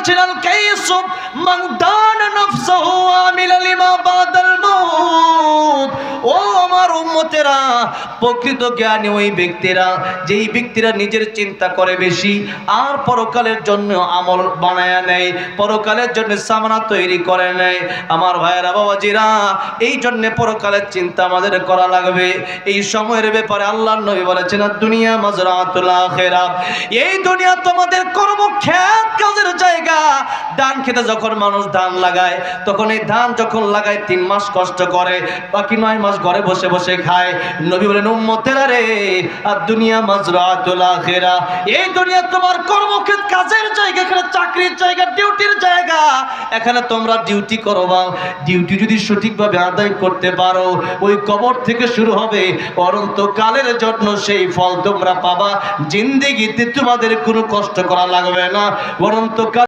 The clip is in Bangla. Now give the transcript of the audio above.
বলেছেন আল কাইসু মান দানা নাফসাহু আমিলা লিমা বাদাল মাউত। ও আমার উম্মতেরা, প্রকৃত জ্ঞানী ওই ব্যক্তিরা যেই ব্যক্তিরা নিজের চিন্তা করে বেশি আর পরকালের জন্য আমল বানায়া নেয়, পরকালের জন্য সামানা তৈরি করে নেয়। আমার ভাইয়েরা বাবাজিরা, এই জন্য পরকালের চিন্তা আমাদের করা লাগবে। এই সময়ের ব্যাপারে আল্লাহর নবী বলেছেন দুনিয়া মাজরাতুল আখিরাত, এই দুনিয়া তোমাদের কর্মক্ষেত, কাজের জায়গা। ধান খেতে যখন মানুষ ধান লাগায়, তখন এই ধান যখন লাগায় 3 মাস কষ্ট করে, বাকি 9 মাস ঘরে বসে বসে খায়। নবী বলেন উম্মতেরা রে, আর দুনিয়া মাজরাতুল আখিরাত, এই দুনিয়া তোমার কর্মক্ষেত, কাজের জায়গা, এখানে চাকরির জায়গা, ডিউটির জায়গা। এখানে তোমরা ডিউটি করবা, ডিউটি যদি সঠিকভাবে আদায় করতে পারো, ওই কবর থেকে শুরু হবে অনন্তকালের জন্য সেই ফল তোমরা পাবা। জিন্দেগিতে তোমাদের কোনো কষ্ট করা লাগবে না, অনন্তকাল